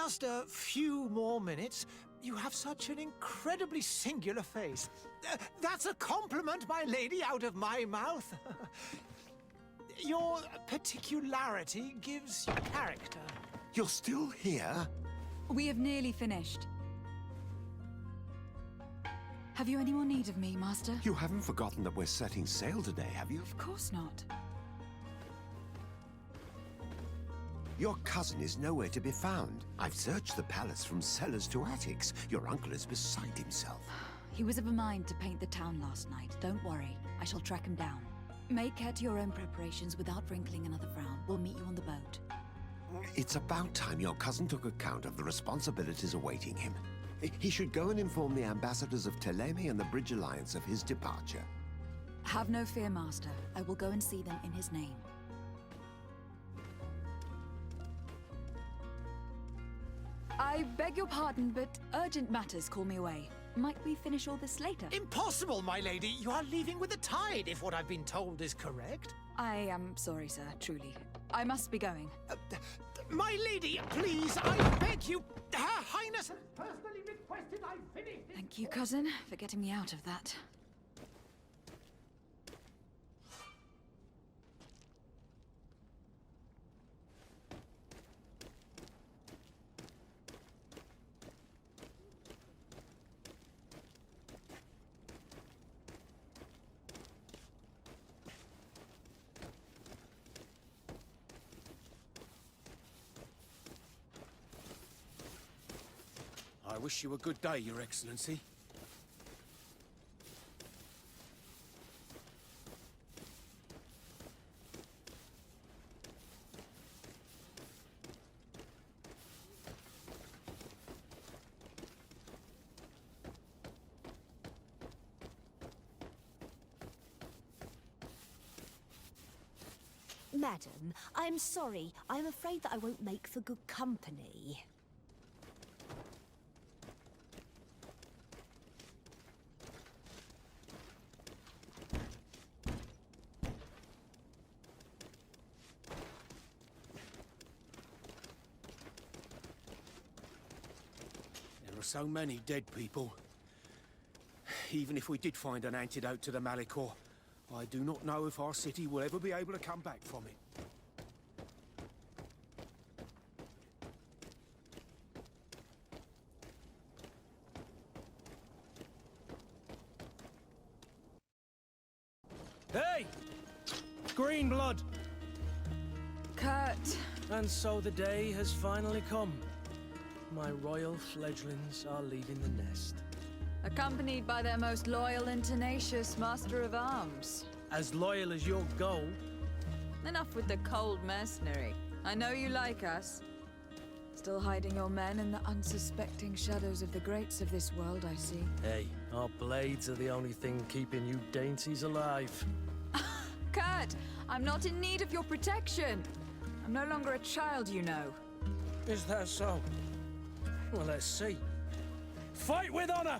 just a few more minutes. You have such an incredibly singular face. That's a compliment, my lady, out of my mouth. Your particularity gives you character. You're still here? We have nearly finished. Have you any more need of me, Master? You haven't forgotten that we're setting sail today, have you? Of course not. Your cousin is nowhere to be found. I've searched the palace from cellars to attics. Your uncle is beside himself. He was of a mind to paint the town last night. Don't worry, I shall track him down. Make care to your own preparations without wrinkling another frown. We'll meet you on the boat. It's about time your cousin took account of the responsibilities awaiting him. He should go and inform the ambassadors of Thélème and the Bridge Alliance of his departure. Have no fear, Master. I will go and see them in his name. I beg your pardon, but urgent matters call me away. Might we finish all this later? Impossible, my lady. You are leaving with the tide, if what I've been told is correct. I am sorry, sir, truly. I must be going. My lady, please, I beg you. Her Highness has personally requested I finish this. Thank you, cousin, for getting me out of that. I wish you a good day, Your Excellency. Madam, I'm sorry. I'm afraid that I won't make for good company. There are so many dead people. Even if we did find an antidote to the Malichor, I do not know if our city will ever be able to come back from it. Hey! Green blood! Kurt! And so the day has finally come. My royal fledglings are leaving the nest. Accompanied by their most loyal and tenacious Master of Arms. As loyal as your gold. Enough with the cold mercenary. I know you like us. Still hiding your men in the unsuspecting shadows of the greats of this world, I see. Hey, our blades are the only thing keeping you dainties alive. Kurt, I'm not in need of your protection. I'm no longer a child, you know. Is that so? Well, let's see. Fight with honor!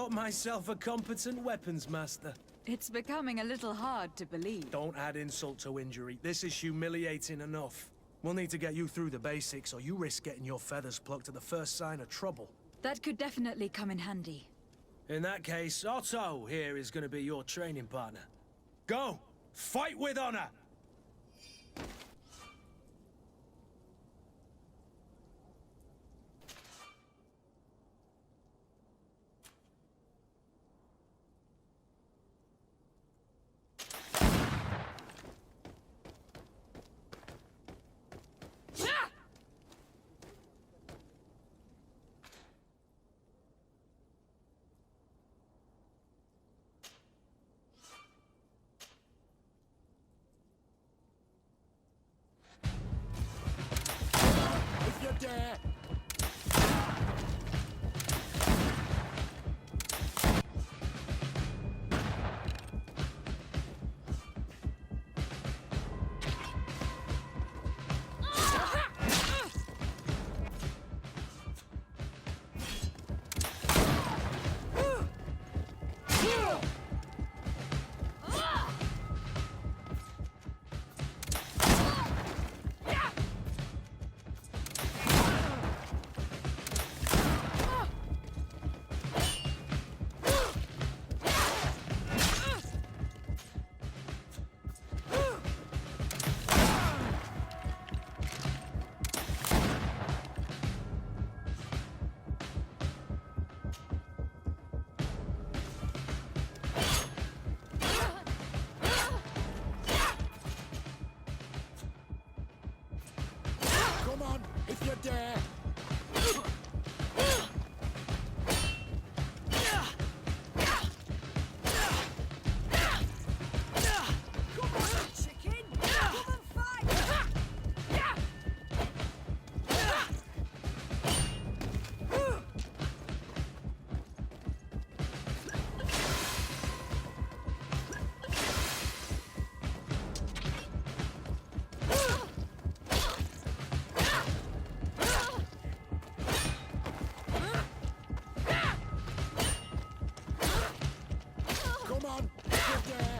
thought myself a competent weapons master. It's becoming a little hard to believe. Don't add insult to injury. This is humiliating enough. We'll need to get you through the basics, or you risk getting your feathers plucked at the first sign of trouble. That could definitely come in handy. In that case, Otto here is going to be your training partner. Go! Fight with honor! If you dare! Come on, if you dare! Come on, if you dare!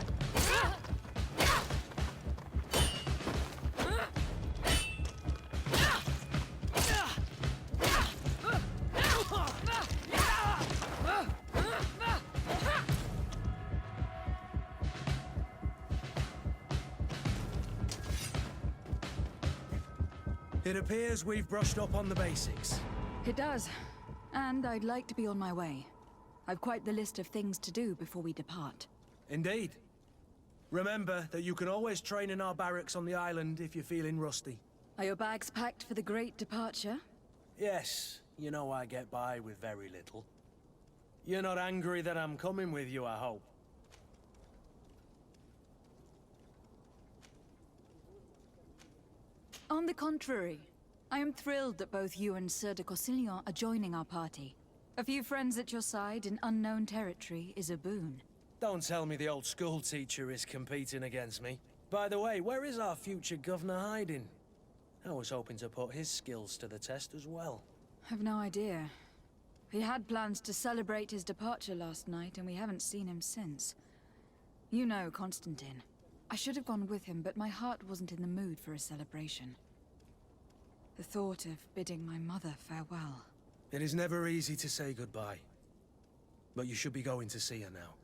It appears we've brushed up on the basics. It does. And I'd like to be on my way. I've quite the list of things to do before we depart. Indeed. Remember that you can always train in our barracks on the island if you're feeling rusty. Are your bags packed for the great departure? Yes, you know I get by with very little. You're not angry that I'm coming with you, I hope. On the contrary, I am thrilled that both you and Sir de Corsillon are joining our party. A few friends at your side in unknown territory is a boon. Don't tell me the old school teacher is competing against me. By the way, where is our future governor hiding? I was hoping to put his skills to the test as well. I've no idea. He had plans to celebrate his departure last night, and we haven't seen him since. You know Constantine. I should have gone with him, but my heart wasn't in the mood for a celebration. The thought of bidding my mother farewell. It is never easy to say goodbye. But you should be going to see her now.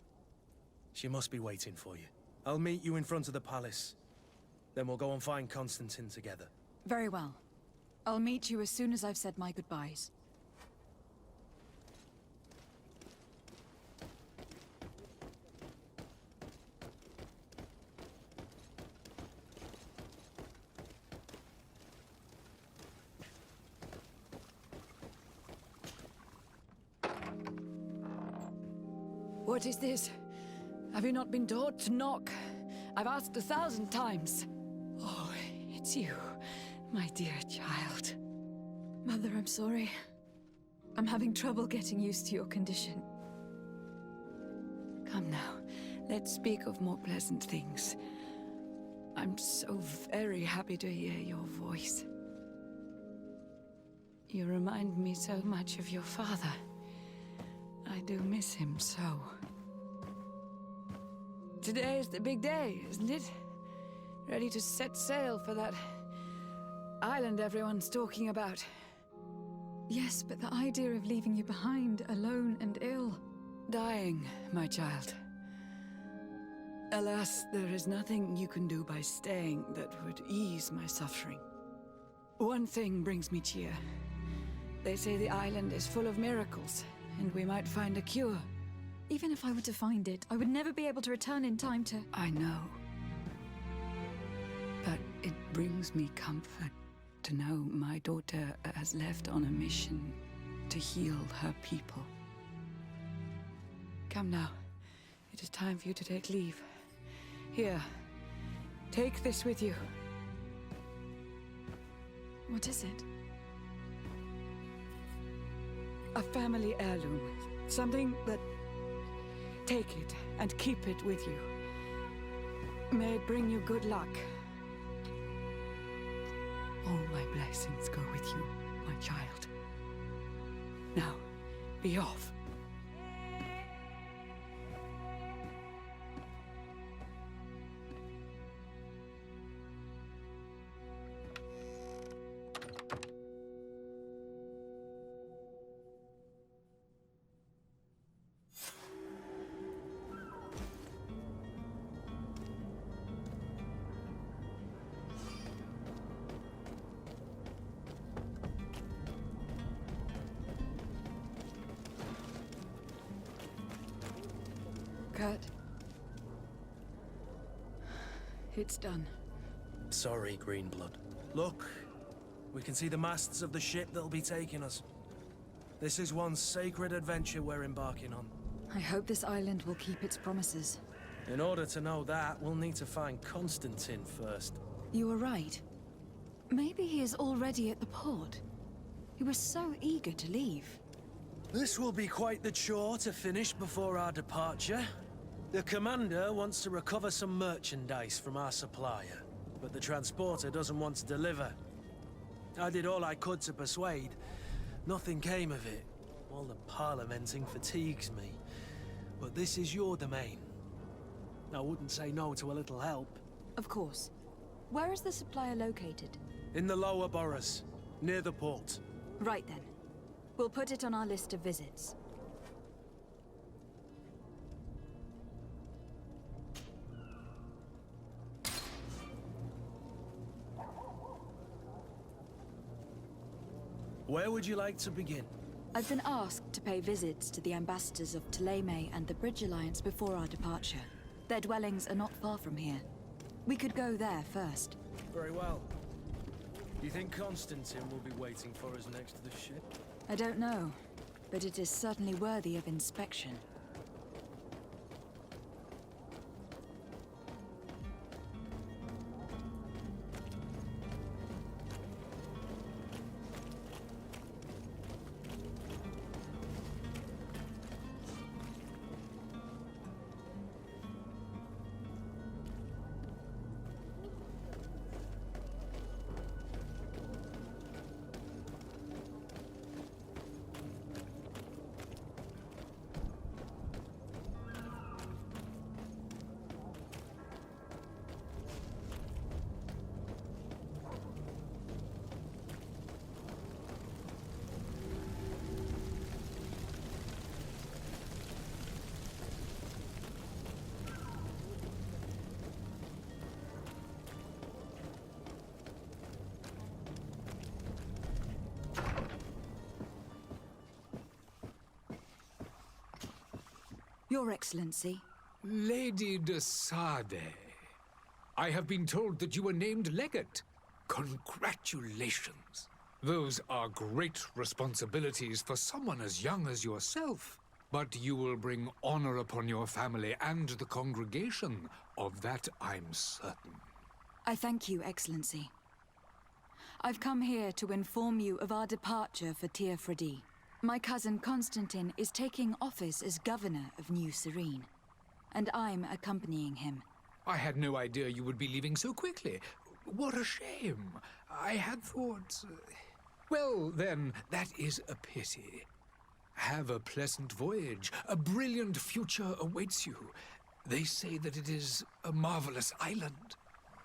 She must be waiting for you. I'll meet you in front of the palace. Then we'll go and find Constantine together. Very well. I'll meet you as soon as I've said my goodbyes. What is this? Have you not been taught to knock? I've asked 1,000 times. Oh, it's you, my dear child. Mother, I'm sorry. I'm having trouble getting used to your condition. Come now, let's speak of more pleasant things. I'm so very happy to hear your voice. You remind me so much of your father. I do miss him so. Today is the big day, isn't it? Ready to set sail for that island everyone's talking about. Yes, but the idea of leaving you behind, alone and ill. Dying, my child. Alas, there is nothing you can do by staying that would ease my suffering. One thing brings me cheer. They say the island is full of miracles, and we might find a cure. Even if I were to find it, I would never be able to return in time to... I know. But it brings me comfort to know my daughter has left on a mission to heal her people. Come now. It is time for you to take leave. Here, take this with you. What is it? A family heirloom. Something that... Take it and keep it with you. May it bring you good luck. All my blessings go with you, my child. Now, be off. Kurt. It's done. Sorry, Greenblood. Look, we can see the masts of the ship that'll be taking us. This is one sacred adventure we're embarking on. I hope this island will keep its promises. In order to know that, we'll need to find Constantine first. You were right. Maybe he is already at the port. He was so eager to leave. This will be quite the chore to finish before our departure. The commander wants to recover some merchandise from our supplier, but the transporter doesn't want to deliver. I did all I could to persuade. Nothing came of it. All the parliamenting fatigues me. But this is your domain. I wouldn't say no to a little help. Of course. Where is the supplier located? In the lower boroughs, near the port. Right then. We'll put it on our list of visits. Where would you like to begin? I've been asked to pay visits to the ambassadors of Thélème and the Bridge Alliance before our departure. Their dwellings are not far from here. We could go there first. Very well. You think Constantine will be waiting for us next to the ship? I don't know, but it is certainly worthy of inspection. Your Excellency. Lady de Sade, I have been told that you were named legate. Congratulations. Those are great responsibilities for someone as young as yourself. But you will bring honor upon your family and the congregation. Of that I'm certain. I thank you, Excellency. I've come here to inform you of our departure for Teer Fradee. My cousin Constantine is taking office as governor of New Serene, and I'm accompanying him. I had no idea you would be leaving so quickly. What a shame. I had thought... Well, then, that is a pity. Have a pleasant voyage. A brilliant future awaits you. They say that it is a marvelous island.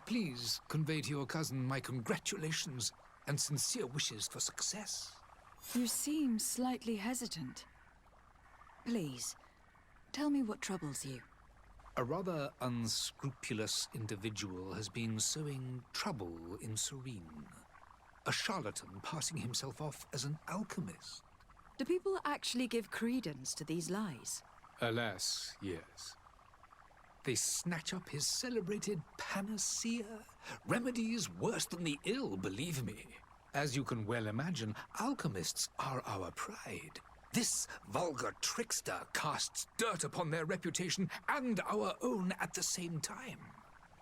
Please convey to your cousin my congratulations and sincere wishes for success. You seem slightly hesitant. Please, tell me what troubles you. A rather unscrupulous individual has been sowing trouble in Serene. A charlatan passing himself off as an alchemist. Do people actually give credence to these lies? Alas, yes. They snatch up his celebrated panacea. Remedies worse than the ill, believe me. As you can well imagine, alchemists are our pride. This vulgar trickster casts dirt upon their reputation and our own at the same time.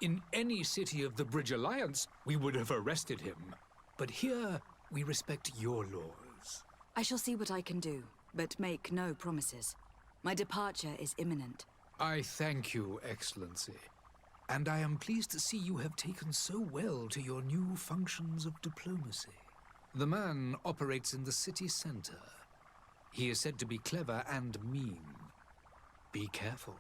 In any city of the Bridge Alliance, we would have arrested him. But here, we respect your laws. I shall see what I can do, but make no promises. My departure is imminent. I thank you, Excellency. And I am pleased to see you have taken so well to your new functions of diplomacy. The man operates in the city center. He is said to be clever and mean. Be careful.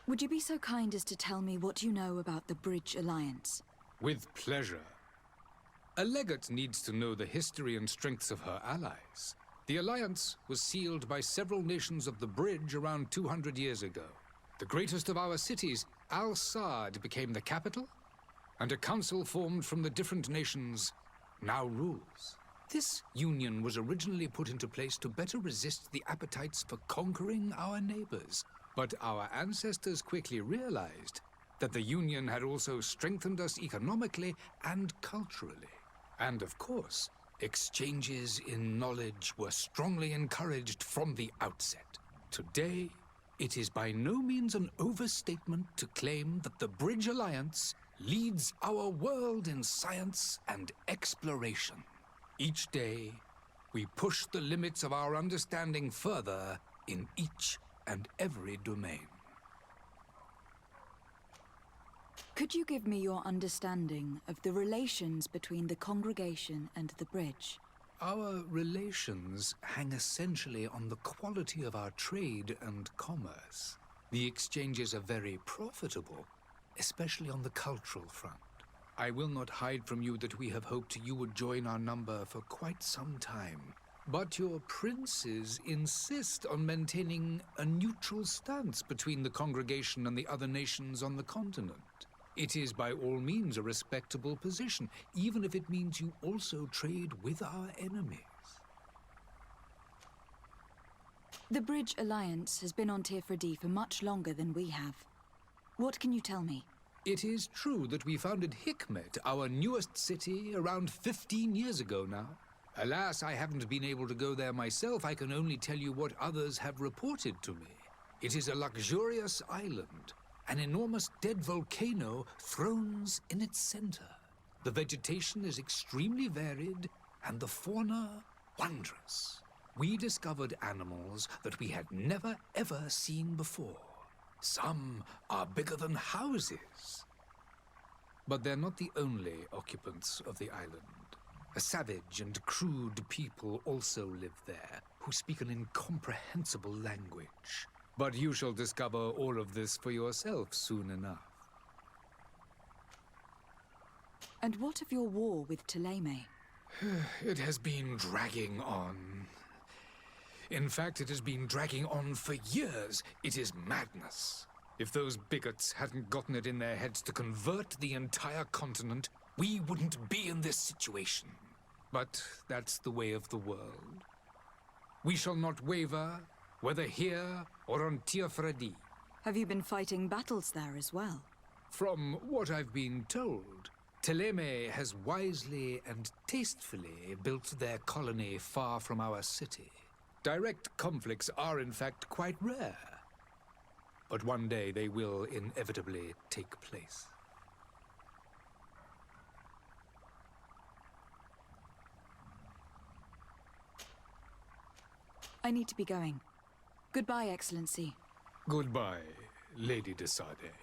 Would you be so kind as to tell me what you know about the Bridge Alliance? With pleasure. A legate needs to know the history and strengths of her allies. The alliance was sealed by several nations of the Bridge around 200 years ago. The greatest of our cities, Al-Saad, became the capital, and a council formed from the different nations now rules. This union was originally put into place to better resist the appetites for conquering our neighbors. But our ancestors quickly realized that the union had also strengthened us economically and culturally. And of course, exchanges in knowledge were strongly encouraged from the outset. Today, it is by no means an overstatement to claim that the Bridge Alliance leads our world in science and exploration. Each day, we push the limits of our understanding further in each and every domain. Could you give me your understanding of the relations between the congregation and the Bridge? Our relations hang essentially on the quality of our trade and commerce. The exchanges are very profitable, especially on the cultural front. I will not hide from you that we have hoped you would join our number for quite some time. But your princes insist on maintaining a neutral stance between the congregation and the other nations on the continent. It is by all means a respectable position, even if it means you also trade with our enemies. The Bridge Alliance has been on Tirfredi for much longer than we have. What can you tell me? It is true that we founded Hikmet, our newest city, around 15 years ago now. Alas, I haven't been able to go there myself. I can only tell you what others have reported to me. It is a luxurious island. An enormous dead volcano thrones in its center. The vegetation is extremely varied, and the fauna wondrous. We discovered animals that we had never ever seen before. Some are bigger than houses. But they're not the only occupants of the island. A savage and crude people also live there, who speak an incomprehensible language. But you shall discover all of this for yourself soon enough. And what of your war with Thélème? It has been dragging on. In fact, it has been dragging on for years. It is madness. If those bigots hadn't gotten it in their heads to convert the entire continent, we wouldn't be in this situation. But that's the way of the world. We shall not waver, whether here or on Tirfredi. Have you been fighting battles there as well? From what I've been told, Thélème has wisely and tastefully built their colony far from our city. Direct conflicts are in fact quite rare. But one day they will inevitably take place. I need to be going. Goodbye, Excellency. Goodbye, Lady de Sardet.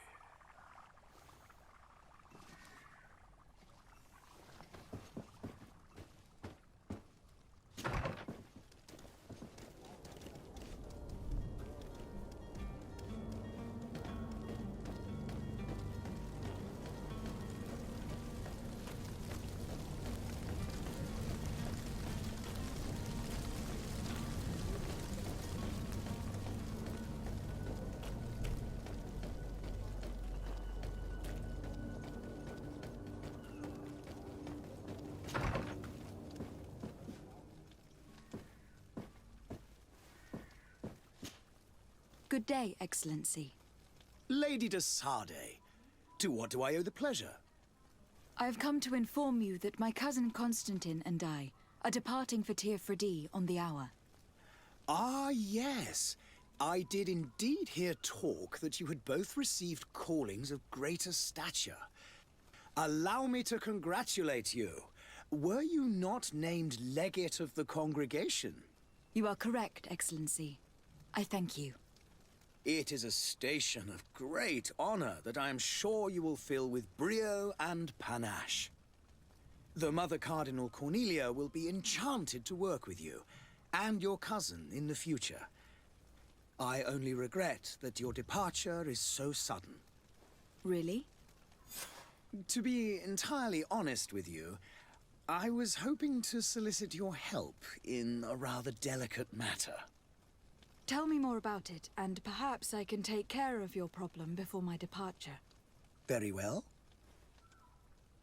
Good day, Excellency. Lady de Sardet, to what do I owe the pleasure? I have come to inform you that my cousin Constantine and I are departing for Tir Freddy on the hour. Ah, yes. I did indeed hear talk that you had both received callings of greater stature. Allow me to congratulate you. Were you not named legate of the congregation? You are correct, Excellency. I thank you. It is a station of great honor that I am sure you will fill with brio and panache. The Mother Cardinal Cornelia will be enchanted to work with you, and your cousin in the future. I only regret that your departure is so sudden. Really? To be entirely honest with you, I was hoping to solicit your help in a rather delicate matter. Tell me more about it, and perhaps I can take care of your problem before my departure. Very well.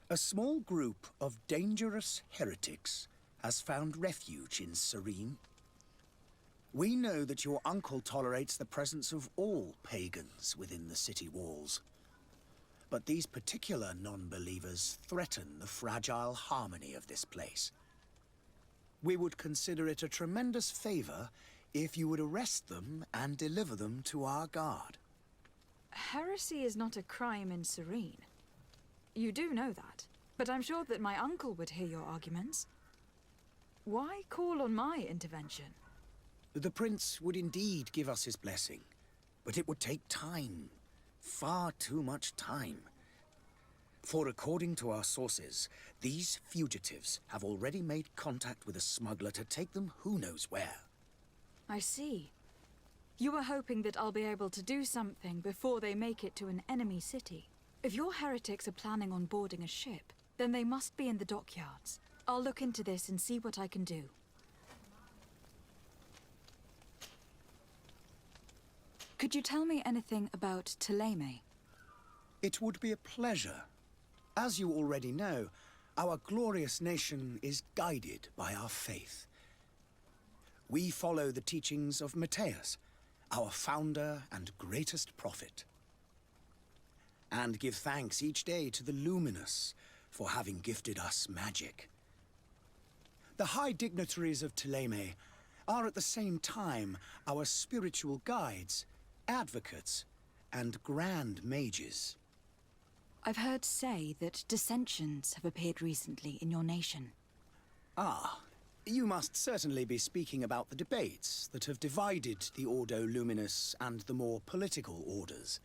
A small group of dangerous heretics has found refuge in Serene. We know that your uncle tolerates the presence of all pagans within the city walls. But these particular non-believers threaten the fragile harmony of this place. We would consider it a tremendous favor if you would arrest them and deliver them to our guard. Heresy is not a crime in Serene. You do know that, but I'm sure that my uncle would hear your arguments. Why call on my intervention? The prince would indeed give us his blessing, but it would take time. Far too much time. For according to our sources, these fugitives have already made contact with a smuggler to take them who knows where. I see. You were hoping that I'll be able to do something before they make it to an enemy city. If your heretics are planning on boarding a ship, then they must be in the dockyards. I'll look into this and see what I can do. Could you tell me anything about Thélème? It would be a pleasure. As you already know, our glorious nation is guided by our faith. We follow the teachings of Matthias, our founder and greatest prophet, and give thanks each day to the Luminous for having gifted us magic. The high dignitaries of Thélème are at the same time our spiritual guides, advocates, and grand mages. I've heard say that dissensions have appeared recently in your nation. Ah, you must certainly be speaking about the debates that have divided the Ordo Luminous and the more political orders.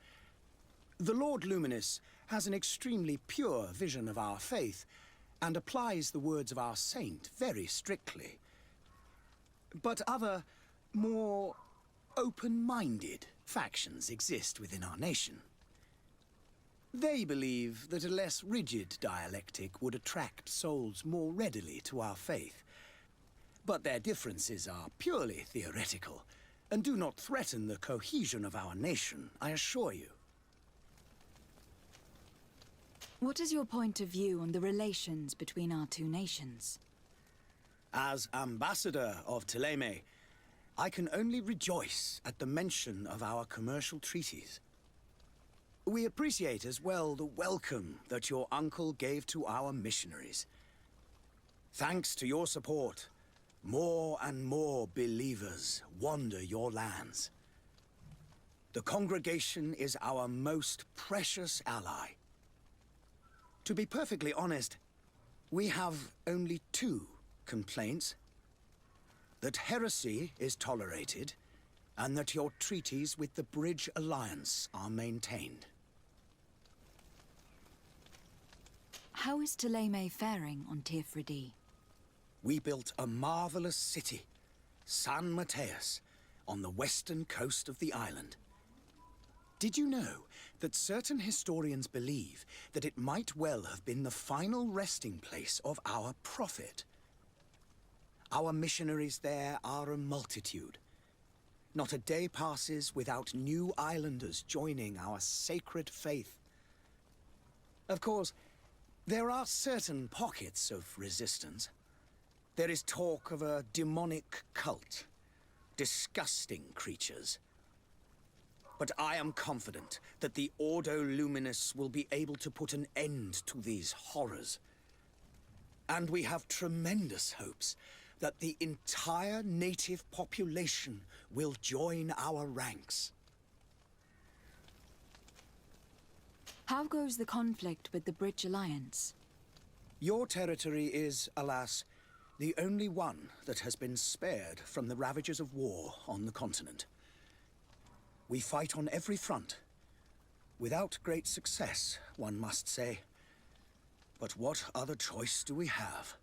The Lord Luminous has an extremely pure vision of our faith and applies the words of our saint very strictly. But other, more open-minded factions exist within our nation. They believe that a less rigid dialectic would attract souls more readily to our faith. But their differences are purely theoretical, and do not threaten the cohesion of our nation, I assure you. What is your point of view on the relations between our two nations? As ambassador of Thélème, I can only rejoice at the mention of our commercial treaties. We appreciate as well the welcome that your uncle gave to our missionaries. Thanks to your support, more and more believers wander your lands. The congregation is our most precious ally. To be perfectly honest, we have only two complaints: that heresy is tolerated, and that your treaties with the Bridge Alliance are maintained. How is Thélème faring on Tir Freddy? We built a marvelous city, San Matthias, on the western coast of the island. Did you know that certain historians believe that it might well have been the final resting place of our prophet? Our missionaries there are a multitude. Not a day passes without new islanders joining our sacred faith. Of course, there are certain pockets of resistance. There is talk of a demonic cult, disgusting creatures. But I am confident that the Ordo Luminous will be able to put an end to these horrors. And we have tremendous hopes that the entire native population will join our ranks. How goes the conflict with the Bridge Alliance? Your territory is, alas, the only one that has been spared from the ravages of war on the continent. We fight on every front. Without great success, one must say. But what other choice do we have?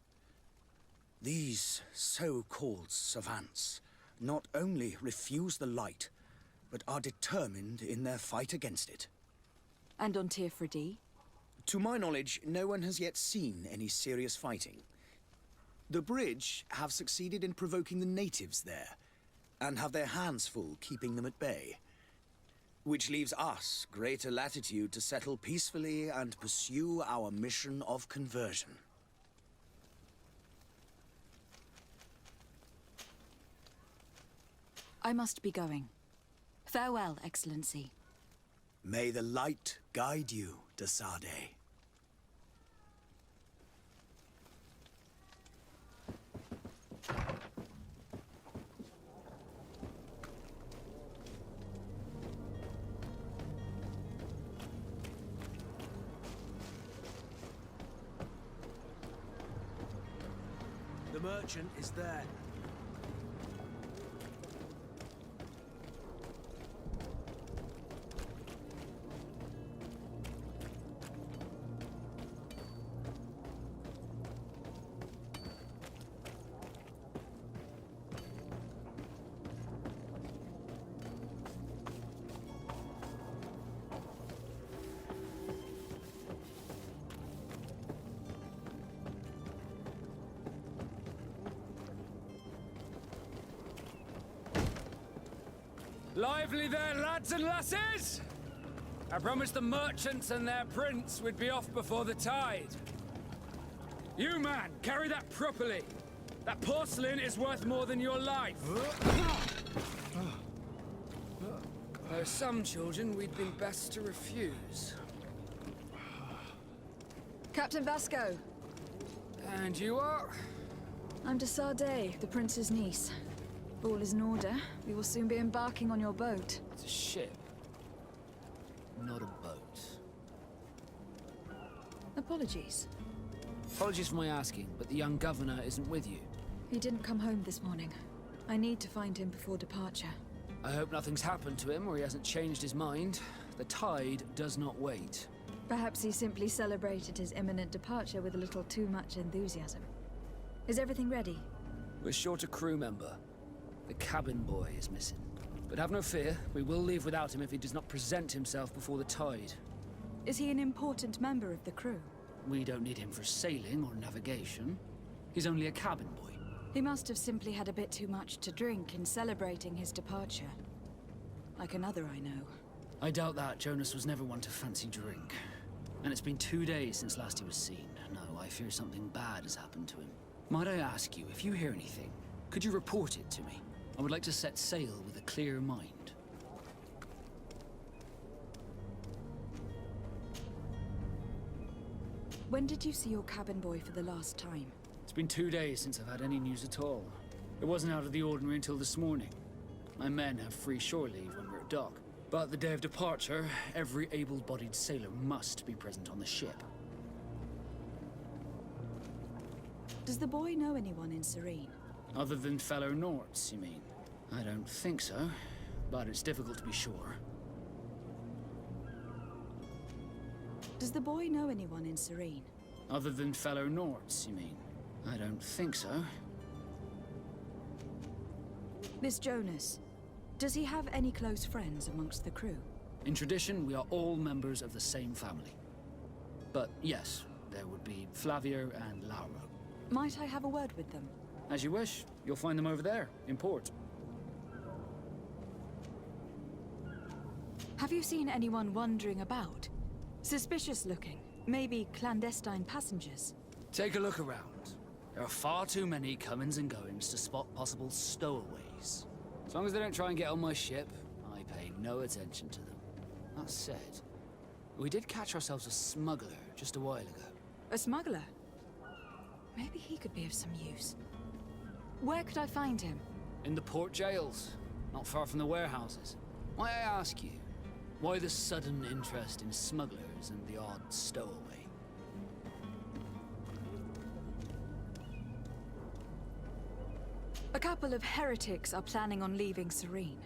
These so-called savants not only refuse the light, but are determined in their fight against it. And on Tirfredi? To my knowledge, no one has yet seen any serious fighting. The Bridge have succeeded in provoking the natives there, and have their hands full keeping them at bay. Which leaves us greater latitude to settle peacefully and pursue our mission of conversion. I must be going. Farewell, Excellency. May the light guide you, de Sardet. The merchant is there. Lively there, lads and lasses! I promised the merchants and their prince we'd be off before the tide. You, man, carry that properly. That porcelain is worth more than your life. There are some children we'd been best to refuse. Captain Vasco. And you are? I'm de Sardet, the prince's niece. If all is in order, we will soon be embarking on your boat. It's a ship, not a boat. Apologies. Apologies for my asking, but the young governor isn't with you. He didn't come home this morning. I need to find him before departure. I hope nothing's happened to him or he hasn't changed his mind. The tide does not wait. Perhaps he simply celebrated his imminent departure with a little too much enthusiasm. Is everything ready? We're short a crew member. The cabin boy is missing. But have no fear, we will leave without him if he does not present himself before the tide. Is he an important member of the crew? We don't need him for sailing or navigation. He's only a cabin boy. He must have simply had a bit too much to drink in celebrating his departure. Like another I know. I doubt that. Jonas was never one to fancy drink. And it's been 2 days since last he was seen. No, I fear something bad has happened to him. Might I ask you, if you hear anything, could you report it to me? I would like to set sail with a clear mind. When did you see your cabin boy for the last time? It's been 2 days since I've had any news at all. It wasn't out of the ordinary until this morning. My men have free shore leave when we're at dock. But the day of departure, every able-bodied sailor must be present on the ship. Does the boy know anyone in Serene? Other than fellow Norts, you mean? I don't think so, but it's difficult to be sure. Does the boy know anyone in Serene? Other than fellow Norts, you mean? I don't think so. Miss Jonas, does he have any close friends amongst the crew? In tradition, we are all members of the same family. But yes, there would be Flavio and Lauro. Might I have a word with them? As you wish. You'll find them over there, in port. Have you seen anyone wandering about? Suspicious looking. Maybe clandestine passengers. Take a look around. There are far too many comings and goings to spot possible stowaways. As long as they don't try and get on my ship, I pay no attention to them. That said, we did catch ourselves a smuggler just a while ago. A smuggler? Maybe he could be of some use. Where could I find him? In the port jails, not far from the warehouses. Might I ask you, why the sudden interest in smugglers and the odd stowaway? A couple of heretics are planning on leaving Serene.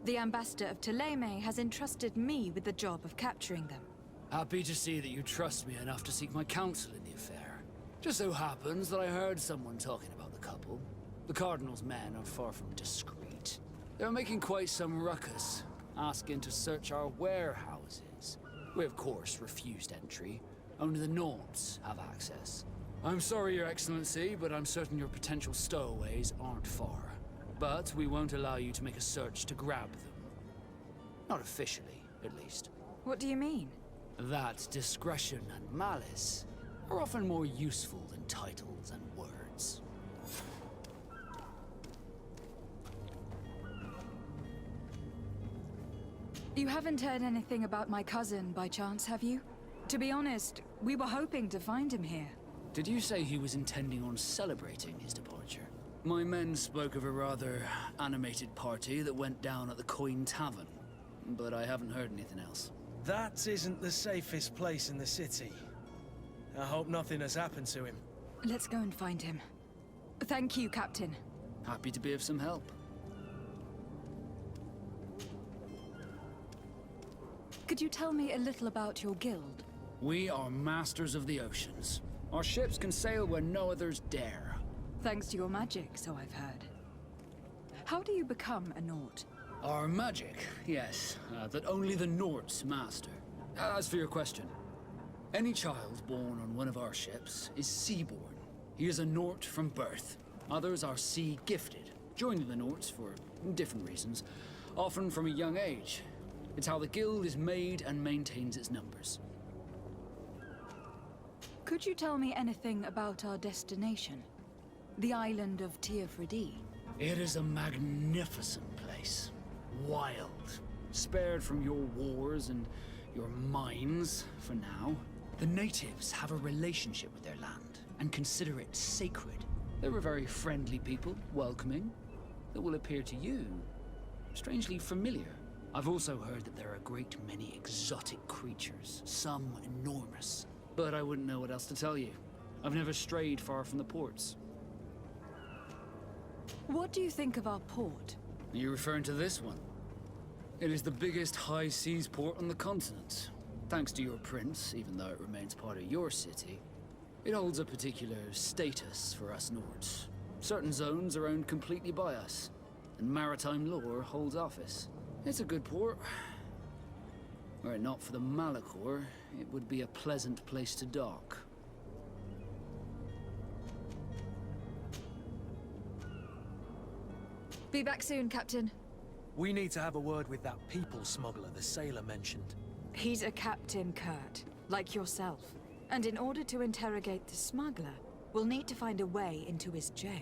The Ambassador of Thélème has entrusted me with the job of capturing them. Happy to see that you trust me enough to seek my counsel in the affair. Just so happens that I heard someone talking about the couple. The Cardinal's men are far from discreet. They're making quite some ruckus, asking to search our warehouses. We, of course, refused entry. Only the Nords have access. I'm sorry, Your Excellency, but I'm certain your potential stowaways aren't far. But we won't allow you to make a search to grab them. Not officially, at least. What do you mean? That discretion and malice are often more useful than titles and words. You haven't heard anything about my cousin by chance, have you? To be honest, we were hoping to find him here. Did you say he was intending on celebrating his departure? My men spoke of a rather animated party that went down at the Coin Tavern, but I haven't heard anything else. That isn't the safest place in the city. I hope nothing has happened to him. Let's go and find him. Thank you, Captain. Happy to be of some help. Could you tell me a little about your guild? We are masters of the oceans. Our ships can sail where no others dare. Thanks to your magic, so I've heard. How do you become a Nord? Our magic, yes, that only the Nords master. As for your question, any child born on one of our ships is seaborn. He is a Nord from birth. Others are sea-gifted, joining the Nords for different reasons, often from a young age. It's how the guild is made and maintains its numbers. Could you tell me anything about our destination? The island of Teofredi? It is a magnificent place. Wild. Spared from your wars and your mines, for now. The natives have a relationship with their land and consider it sacred. They're a very friendly people, welcoming, that will appear to you strangely familiar. I've also heard that there are a great many exotic creatures, some enormous. But I wouldn't know what else to tell you. I've never strayed far from the ports. What do you think of our port? Are you referring to this one? It is the biggest high seas port on the continent. Thanks to your prince, even though it remains part of your city, it holds a particular status for us Nords. Certain zones are owned completely by us, and maritime law holds office. It's a good port. Were it not for the Malachor, it would be a pleasant place to dock. Be back soon, Captain. We need to have a word with that people smuggler the sailor mentioned. He's a Captain Kurt, like yourself. And in order to interrogate the smuggler, we'll need to find a way into his jail.